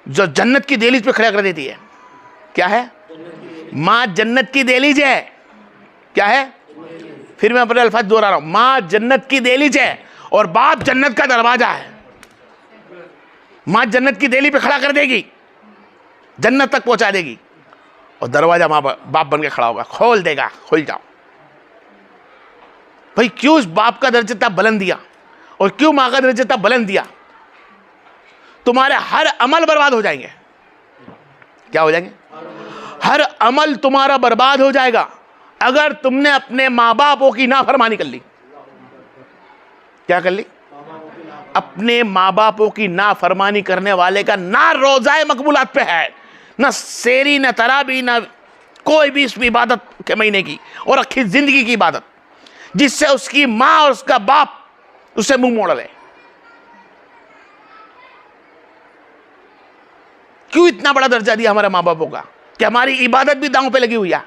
जो जन्नत की दहलीज पे खड़ा कर देती है। क्या है? माँ जन्नत की दहलीज है। क्या है? फिर मैं अपने अल्फाज दोहरा रहा हूं, माँ जन्नत की दहलीज है और बाप जन्नत का दरवाजा है। माँ जन्नत की दहलीज पे खड़ा कर देगी, जन्नत तक पहुंचा देगी, और दरवाजा माँ बाप बन के खड़ा होगा, खोल देगा, खुल जाओ। भाई क्यों उस बाप का दर्जा इतना बुलंद दिया और क्यों माँ का दर्जा इतना बुलंद दिया? तुम्हारे हर अमल बर्बाद हो जाएंगे। क्या हो जाएंगे? हर अमल तुम्हारा बर्बाद हो जाएगा अगर तुमने अपने माँ बापों की नाफरमानी कर ली। क्या कर ली? अपने माँ बापों की नाफरमानी करने वाले का ना रोजाए मकबूलात पे है, ना सेरी, ना तराबी, ना कोई भी इसमें इबादत के महीने की और आखिर जिंदगी की इबादत, जिससे उसकी माँ और उसका बाप उससे मुंह मोड़ ले। क्यों इतना बड़ा दर्जा दिया हमारे माँ बापों का कि हमारी इबादत भी दांव पे लगी हुई है?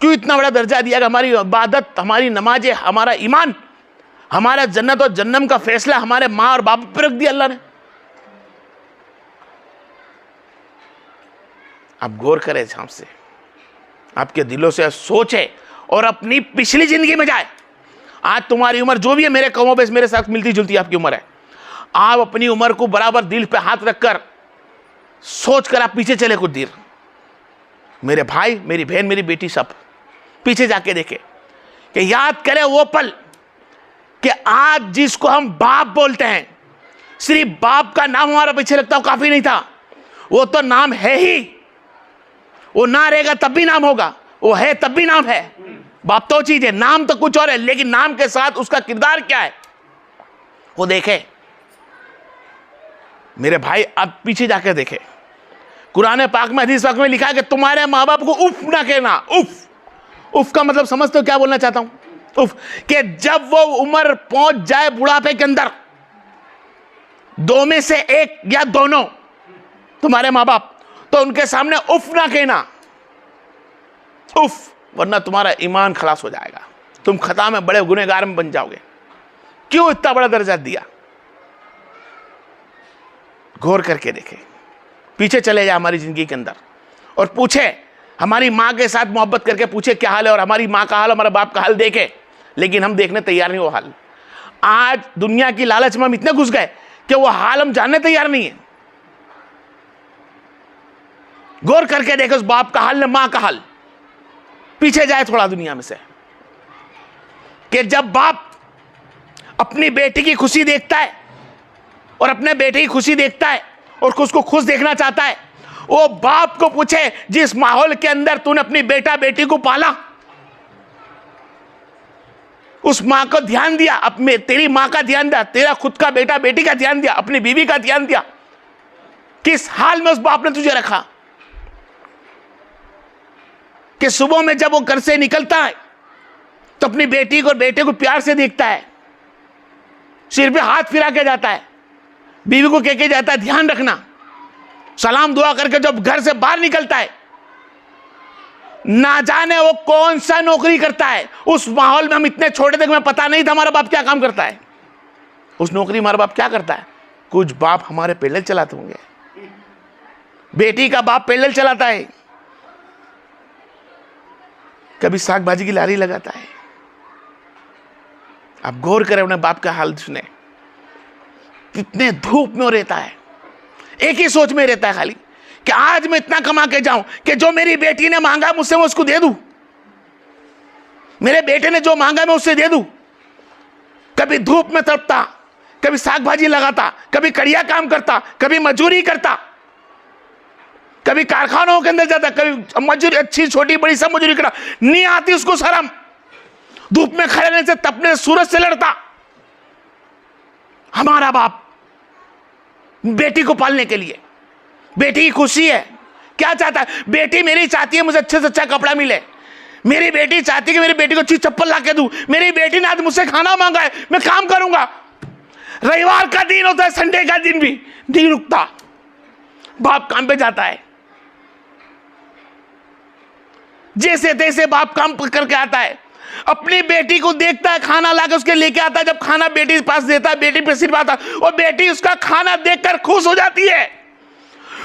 क्यों इतना बड़ा दर्जा दिया कि हमारी इबादत, हमारी नमाजें, हमारा ईमान, हमारा जन्नत और जन्नम का फैसला हमारे माँ और बाप पर रख दिया अल्लाह ने? आप गौर करें ध्यान से, आपके दिलों से सोचे और अपनी पिछली जिंदगी में जाए। आज तुम्हारी उम्र जो भी है, मेरे कमों बेश मेरे साथ मिलती जुलती आपकी उम्र है। आप अपनी उम्र को बराबर दिल पे हाथ रखकर सोच कर आप पीछे चले कुछ देर। मेरे भाई, मेरी बहन, मेरी बेटी, सब पीछे जाके देखे कि याद करें वो पल कि आज जिसको हम बाप बोलते हैं, सिर्फ बाप का नाम हमारा पीछे लगता हो काफी नहीं था, वो तो नाम है ही। वो ना रहेगा तब भी नाम होगा, वो है तब भी नाम है। बाप तो चीज है, नाम तो कुछ और है, लेकिन नाम के साथ उसका किरदार क्या है वो देखे। मेरे भाई अब पीछे जाकर देखे, कुरान पाक में, हदीस पाक में लिखा है कि तुम्हारे माँ बाप को उफ ना कहना। उफ, उफ का मतलब समझते हो क्या बोलना चाहता हूं? उफ कि जब वो उम्र पहुंच जाए बुढ़ापे के अंदर, दो में से एक या दोनों तुम्हारे माँ बाप, तो उनके सामने उफ ना कहना। उफ, वरना तुम्हारा ईमान खलास हो जाएगा, तुम खता में बड़े गुनहगार में बन जाओगे। क्यों इतना बड़ा दर्जा दिया? गौर करके देखे, पीछे चले जाए हमारी जिंदगी के अंदर और पूछे, हमारी माँ के साथ मोहब्बत करके पूछे क्या हाल है, और हमारी माँ का हाल, हमारे बाप का हाल देखे, लेकिन हम देखने तैयार नहीं वो हाल। आज दुनिया की लालच में हम इतने घुस गए कि वो हाल हम जानने तैयार नहीं है। गौर करके देखे उस बाप का हाल ने माँ का हाल। पीछे जाए थोड़ा दुनिया में से, कि जब बाप अपनी बेटी की खुशी देखता है और अपने बेटे की खुशी देखता है और उसको खुश देखना चाहता है, वो बाप को पूछे, जिस माहौल के अंदर तूने अपनी बेटा बेटी को पाला, उस माँ को ध्यान दिया, अपने तेरी माँ का ध्यान दिया, तेरा खुद का बेटा बेटी का ध्यान दिया, अपनी बीवी का ध्यान दिया, किस हाल में उस बाप ने तुझे रखा? कि सुबह में जब वो घर से निकलता है तो अपनी बेटी को और बेटे को प्यार से देखता है, सिर पे हाथ फिरा के जाता है, बीवी को कह के जाता है ध्यान रखना, सलाम दुआ करके जब घर से बाहर निकलता है, ना जाने वो कौन सा नौकरी करता है। उस माहौल में हम इतने छोटे थे कि हमें पता नहीं था हमारा बाप क्या काम करता है। उस नौकरी हमारा बाप क्या करता है? कुछ बाप हमारे पैदल चलाते होंगे, बेटी का बाप पैदल चलाता है, कभी साग भाजी की लारी लगाता है। आप गौर करें, अपने बाप का हाल सुने, कितने धूप में रहता है, एक ही सोच में रहता है खाली कि आज मैं इतना कमा के जाऊं कि जो मेरी बेटी ने मांगा मुझसे मैं उसको दे दूं, मेरे बेटे ने जो मांगा मैं उससे दे दूं। कभी धूप में तड़पता, कभी साग भाजी लगाता, कभी कड़िया काम करता, कभी मजदूरी करता, कभी कारखानों के अंदर जाता, कभी मजदूरी, अच्छी छोटी बड़ी सब मजदूरी करता, नहीं आती उसको शर्म, धूप में खड़े रहने से, तपने सूरज से लड़ता। हमारा बाप बेटी को पालने के लिए, बेटी की खुशी है, क्या चाहता है? बेटी मेरी चाहती है मुझे अच्छे से अच्छा कपड़ा मिले, मेरी बेटी चाहती है कि मेरी बेटी को अच्छी चप्पल ला के दूं, मेरी बेटी ने आज मुझसे खाना मांगा है, मैं काम करूंगा। रविवार का दिन होता है, संडे का दिन भी नहीं रुकता, बाप काम पे जाता है, जैसे तैसे बाप काम करके आता है। अपनी बेटी को देखता है, खाना लाके उसके लेके आता है, जब खाना बेटी के पास देता है, बेटी पे सिर पाता है, और बेटी उसका खाना देखकर खुश हो जाती है।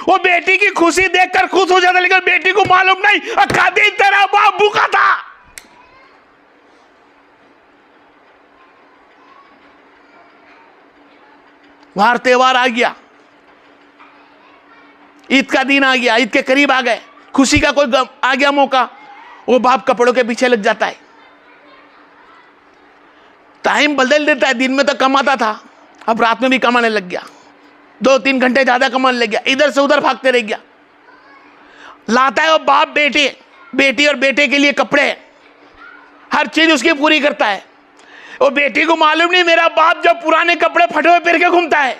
वो बेटी की खुशी देखकर खुश हो जाता है, लेकिन बेटी को मालूम नहीं अक्का दिन तेरा बाप भूखा था। वार त्योहार आ गया, ईद का दिन आ गया, ईद के करीब आ गए, खुशी का कोई आ गया मौका, वो बाप कपड़ों के पीछे लग जाता है। टाइम बदल देता है, दिन में तो कमाता था, अब रात में भी कमाने लग गया, 2-3 घंटे ज्यादा कमाने लग गया, इधर से उधर भागते रह गया। लाता है वो बाप बेटी और बेटे के लिए कपड़े, हर चीज उसकी पूरी करता है। वो बेटी को मालूम नहीं मेरा बाप जब पुराने कपड़े फटे हुए पहन के घूमता है।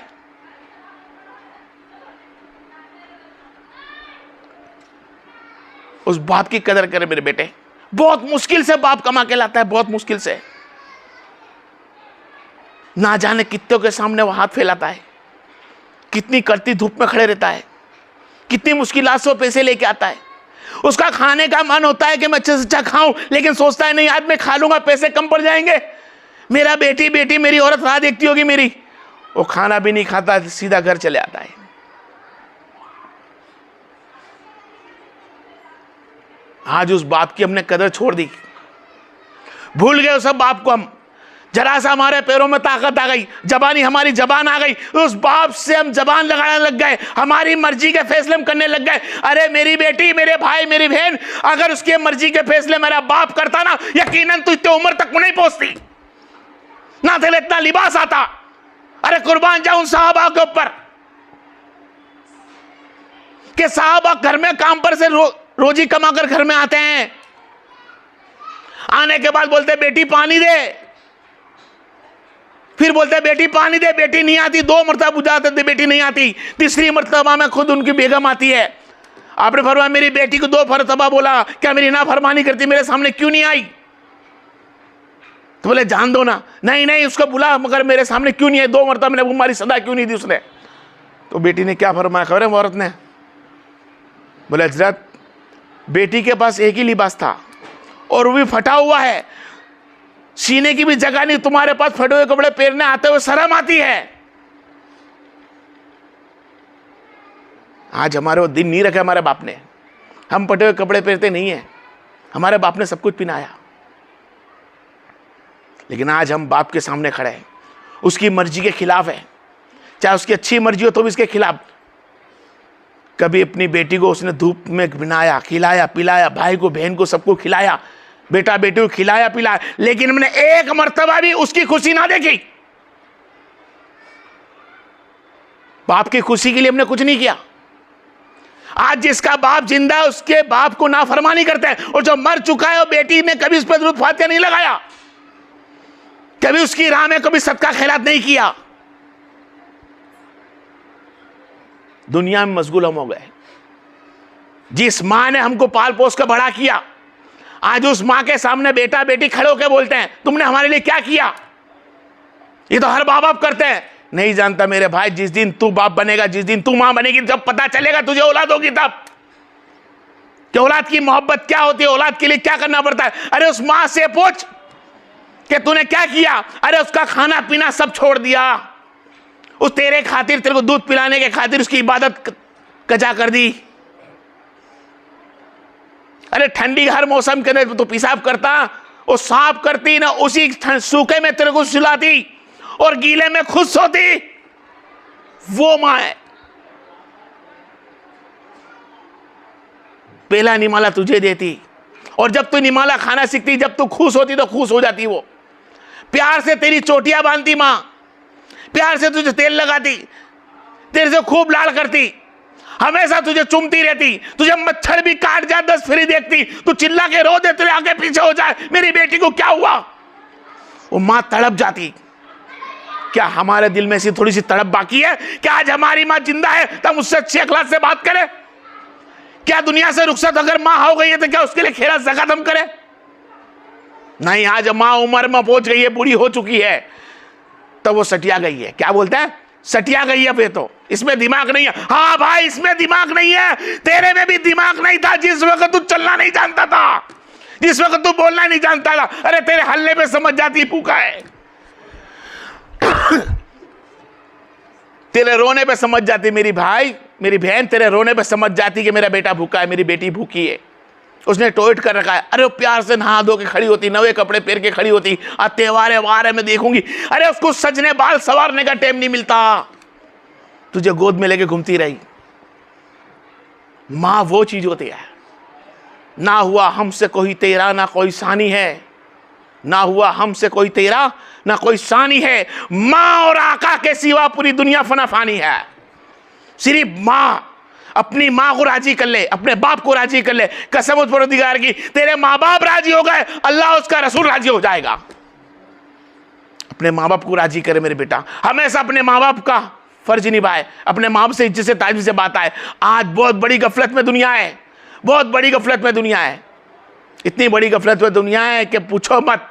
उस बाप की कदर करे मेरे बेटे। बहुत मुश्किल से बाप कमा के लाता है, बहुत मुश्किल से, ना जाने कितनों के सामने वो हाथ फैलाता है, कितनी कड़ती धूप में खड़े रहता है, कितनी मुश्किलात से वो पैसे लेके आता है। उसका खाने का मन होता है कि मैं अच्छे से अच्छा खाऊं, लेकिन सोचता है नहीं आज मैं खा लूंगा पैसे कम पड़ जाएंगे, मेरा बेटी मेरी औरत राह देखती होगी मेरी। वो खाना भी नहीं खाता, सीधा घर चले आता है। आज उस बाप की हमने कदर छोड़ दी, भूल गए उस बाप को हम। जरा सा हमारे पैरों में ताकत आ गई, जबानी हमारी जबान आ गई, उस बाप से हम जबान लगाने लग गए, हमारी मर्जी के फैसले हम करने लग गए। अरे मेरी बेटी, मेरे भाई, मेरी बहन, अगर उसकी मर्जी के फैसले मेरा बाप करता ना, यकीनन तू इतनी उम्र तक नहीं पहुंचती, ना तेरे इतना लिबास आता। अरे कुर्बान जाऊं उन साहबा के ऊपर कि साहबा घर में काम पर से रोजी कमाकर घर में आते हैं, आने के बाद बोलते बेटी पानी दे, फिर बोलते बेटी पानी दे, बेटी नहीं आती, 2 मरतबा बुझाते थे बेटी नहीं आती, तीसरी मरतबा में खुद उनकी बेगम आती है। आपने फरमाया मेरी बेटी को 2 मरतबा बोला, क्या मेरी नाफरमानी करती, मेरे सामने क्यों नहीं आई? तो बोले जान दो ना। नहीं उसको बुला, मगर मेरे सामने क्यों नहीं आई, 2 मरतबा मैंने हमारी सदा क्यों नहीं दी उसने? तो बेटी ने क्या फरमाया खबर है वो औरत ने? बोले हजरत बेटी के पास एक ही लिबास था और वो भी फटा हुआ है, सीने की भी जगह नहीं, तुम्हारे पास फटे हुए कपड़े पहनने आते हुए शर्म आती है। आज हमारे वो दिन नहीं रखे हमारे बाप ने, हम फटे हुए कपड़े पहनते नहीं है, हमारे बाप ने सब कुछ पहनाया। लेकिन आज हम बाप के सामने खड़े हैं, उसकी मर्जी के खिलाफ है, चाहे उसकी अच्छी मर्जी हो तो भी इसके खिलाफ। कभी अपनी बेटी को उसने धूप में बनाया, खिलाया पिलाया, भाई को बहन को सबको खिलाया, बेटा बेटी को खिलाया पिलाया, लेकिन हमने एक मर्तबा भी उसकी खुशी ना देखी। बाप की खुशी के लिए हमने कुछ नहीं किया। आज जिसका बाप जिंदा है उसके बाप को नाफरमानी करते हैं, और जो मर चुका है वो बेटी ने कभी उस पर दुरूद फातिहा नहीं लगाया, कभी उसकी राह में कभी सदका खैरात नहीं किया। दुनिया में मशगूल हम हो गए। जिस मां ने हमको पाल पोस कर बड़ा किया, आज उस मां के सामने बेटा बेटी खड़े होकर बोलते हैं तुमने हमारे लिए क्या किया। ये तो हर बाप बाप करते हैं। नहीं जानता मेरे भाई, जिस दिन तू बाप बनेगा, जिस दिन तू मां बनेगी, जब पता चलेगा तुझे औलाद होगी, तब कि औलाद की मोहब्बत क्या होती है, औलाद के लिए क्या करना पड़ता है। अरे उस मां से पूछ कि तूने क्या किया। अरे उसका खाना पीना सब छोड़ दिया, उस तेरे खातिर, तेरे को दूध पिलाने के खातिर उसकी इबादत कजा कर दी। अरे ठंडी हर मौसम के अंदर तो पेशाब करता, वो साफ करती ना, उसी सूखे में तेरे को सुलाती और गीले में खुद सोती, वो मां है। पहला निमाला तुझे देती, और जब तू निमाला खाना सीखती, जब तू खुश होती तो खुश हो जाती। वो प्यार से तेरी चोटियां बांधती मां, प्यार से तुझे तेल लगाती, तेरे से खूब लाड़ करती, हमेशा तुझे चूमती रहती, तुझे मच्छर भी काट जाए 10 फेरी देखती, तू चिल्ला के रो दे, तेरे आगे पीछे हो जाए, मेरी बेटी को क्या हुआ, वो मां तड़प जाती। क्या हमारे दिल में ऐसी थोड़ी सी तड़प बाकी है कि आज हमारी मां जिंदा है तो हम उससे अच्छे अखलाक से बात करें? क्या दुनिया से रुखसत अगर मां हो गई है तो क्या उसके लिए खैरात ज़कात हम करें? नहीं, आज मां उम्र में पहुंच गई है, बूढ़ी हो चुकी है, तो वो सटिया गई है। क्या बोलते हैं? सटिया गई है। फिर तो इसमें दिमाग नहीं है। हाँ भाई, इसमें दिमाग नहीं है, तेरे में भी दिमाग नहीं था जिस वक्त तू चलना नहीं जानता था, जिस वक्त तू बोलना नहीं जानता था, अरे तेरे हल्ले पे समझ जाती भूखा है, तेरे रोने पे समझ जाती मेरी भाई मेरी बहन, तेरे रोने पे समझ जाती कि मेरा बेटा भूखा है, मेरी बेटी भूखी है, उसने टॉयलेट कर रखा है। अरे वो प्यार से नहा धो के खड़ी होती, नवे कपड़े पहन के खड़ी होती, आज त्योहार है वार है मैं देखूंगी, अरे उसको सजने बाल संवारने का टाइम नहीं मिलता, तुझे गोद में लेके घूमती रही। मां वो चीज होती है, ना हुआ हमसे कोई तेरा ना कोई सानी है, ना हुआ हमसे कोई तेरा ना कोई सानी है, मां और आका के सिवा पूरी दुनिया फना फानी है। सिर्फ मां, अपनी मां को राजी कर ले, अपने बाप को राजी कर ले, कसम उस परवरदिगार की, तेरे मां बाप राजी हो गए, अल्लाह उसका रसूल राजी हो जाएगा। अपने मां बाप को राजी करे मेरे बेटा, हमेशा अपने मां बाप का फर्ज निभाए, अपने मां बाप से इज्जत से ताज़ी से बात आए। आज बहुत बड़ी गफलत में दुनिया है, बहुत बड़ी गफलत में दुनिया है, इतनी बड़ी गफलत में दुनिया है कि पूछो मत,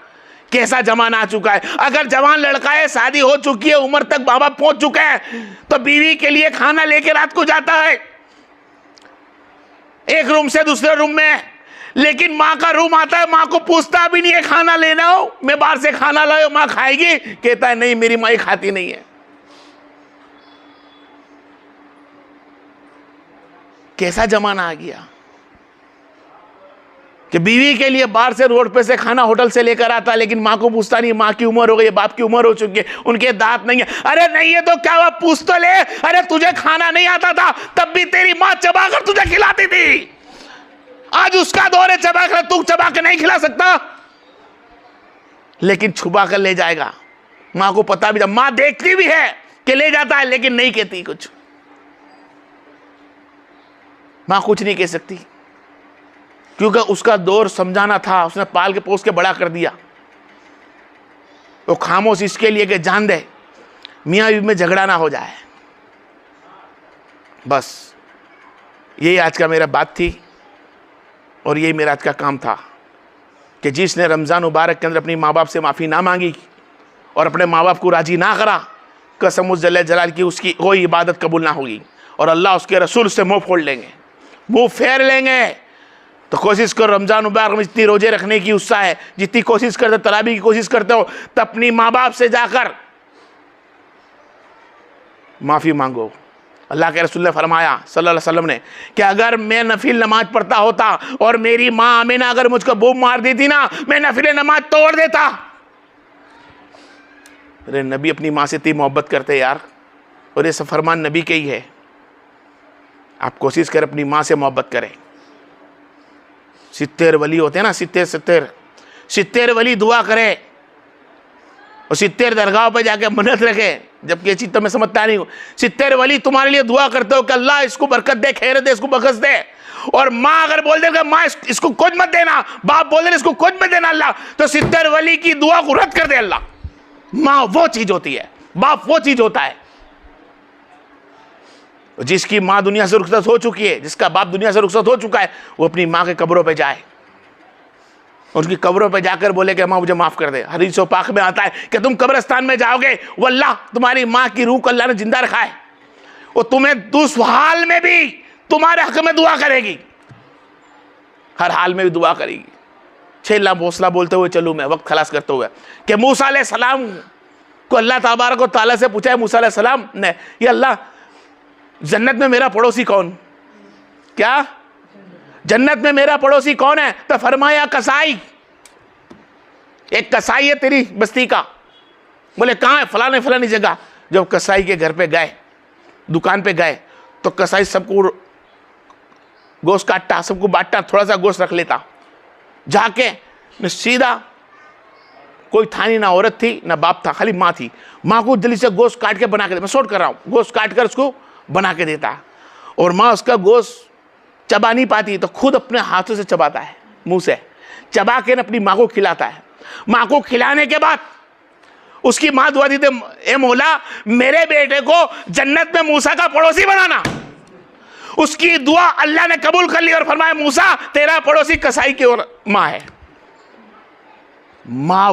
कैसा जमाना आ चुका है। अगर जवान लड़का है, शादी हो चुकी है, उम्र तक बाबा पहुंच चुका है, तो बीवी के लिए खाना लेके रात को जाता है एक रूम से दूसरे रूम में, लेकिन माँ का रूम आता है, माँ को पूछता भी नहीं है खाना लेना हो, मैं बाहर से खाना लाओ, माँ खाएगी, कहता है नहीं मेरी माँ खाती नहीं है। कैसा जमाना आ गया कि बीवी के लिए बाहर से रोड पे से खाना होटल से लेकर आता, लेकिन माँ को पूछता नहीं, माँ की उम्र हो गई, बाप की उम्र हो चुकी है, उनके दांत नहीं है। अरे नहीं है तो क्या हुआ, पूछ तो ले। अरे तुझे खाना नहीं आता था तब भी तेरी माँ चबाकर तुझे खिलाती थी, आज उसका दौर है चबाकर, तू चबा के नहीं खिला सकता, लेकिन छुपा कर ले जाएगा। माँ को पता भी था, माँ देखती भी है कि ले जाता है, लेकिन नहीं कहती कुछ, माँ कुछ नहीं कह सकती, क्योंकि उसका दौर समझाना था, उसने पाल के पोस के बड़ा कर दिया। वो खामोश इसके लिए कि जान दे मियाँ बीवी में झगड़ा ना हो जाए। बस यही आज का मेरा बात थी और यही मेरा आज का काम था कि जिसने रमज़ान मुबारक के अंदर अपनी माँ बाप से माफ़ी ना मांगी और अपने माँ बाप को राजी ना करा, कसम उस जल्ल जलाल की उसकी कोई इबादत कबूल ना होगी और अल्लाह उसके रसूल से मुँह फोड़ लेंगे, मुँह फेर लेंगे। तो कोशिश करो रमज़ान मुबारक में जितनी रोजे रखने की उत्साह है, जितनी कोशिश करते तराबी की कोशिश करते हो, तो अपनी माँ बाप से जाकर माफ़ी मांगो। अल्लाह के रसूल ने फरमाया सल्लल्लाहु अलैहि वसल्लम ने कि अगर मैं नफिल नमाज पढ़ता होता और मेरी माँ आमिना अगर मुझको बूम मार देती ना, मैं नफिल नमाज तोड़ देता। अरे नबी अपनी माँ से इतनी मोहब्बत करते यार, और ये सब फरमान नबी के ही है। आप कोशिश करें अपनी माँ से मोहब्बत करें। 70 वली होते हैं ना, 70 वली दुआ करे और 70 दरगाह पे जाके मन्नत रखे, जबकि ये चीज़ तो मैं समझता नहीं हूँ। 70 वली तुम्हारे लिए दुआ करते हो कि अल्लाह इसको बरकत दे, खैर दे, इसको बखश दे। और माँ अगर बोल दे माँ इसको कुछ मत देना, बाप बोल दे इसको कुछ मत देना अल्लाह, तो 70 वली की दुआ को रद्द कर दे अल्लाह। माँ वो चीज़ होती है, बाप वो चीज़ होता है। जिसकी माँ दुनिया से रुखसत हो चुकी है, जिसका बाप दुनिया से रुखसत हो चुका है, वो अपनी माँ के कब्रों पे जाए, उनकी कब्रों पे जाकर बोले कि माँ मुझे माफ़ कर दे। हदीस पाक में आता है कि तुम कब्रिस्तान में जाओगे, वो अल्लाह तुम्हारी माँ की रूह को अल्लाह ने जिंदा रखा है, वो तुम्हें दूस हाल में भी तुम्हारे हक में दुआ करेगी, हर हाल में भी दुआ करेगी। 6 लाख हौसला बोलते हुए चलूँ मैं वक्त खलास करते हुए कि मूसा अलैहि सलाम को अल्लाह तबारक व तआला से पूछा है, मूसा अलैहि सलाम ने, ये अल्लाह जन्नत में मेरा पड़ोसी कौन, क्या जन्नत में मेरा पड़ोसी कौन है? तो फरमाया कसाई, एक कसाई है तेरी बस्ती का। बोले कहाँ है? फलाने फलानी जगह। जब कसाई के घर पे गए, दुकान पे गए, तो कसाई सबको गोश्त काटता, सबको बांटता, थोड़ा सा गोश्त रख लेता। जाके सीधा, कोई था नहीं, ना औरत थी ना बाप था, खाली माँ थी। माँ को जल्दी से गोश्त काट के बना के, मैं शॉर्ट कर रहा हूँ, गोश्त काट कर उसको बना के देता, और माँ उसका गोश्त चबा नहीं पाती तो खुद अपने हाथों से चबाता है, मुंह से चबा के अपनी माँ को खिलाता है। माँ को खिलाने के बाद उसकी माँ दुआ दी, ए मौला मेरे बेटे को जन्नत में मूसा का पड़ोसी बनाना। उसकी दुआ अल्लाह ने कबूल कर ली और फरमाया मूसा तेरा पड़ोसी कसाई की और माँ है। माँ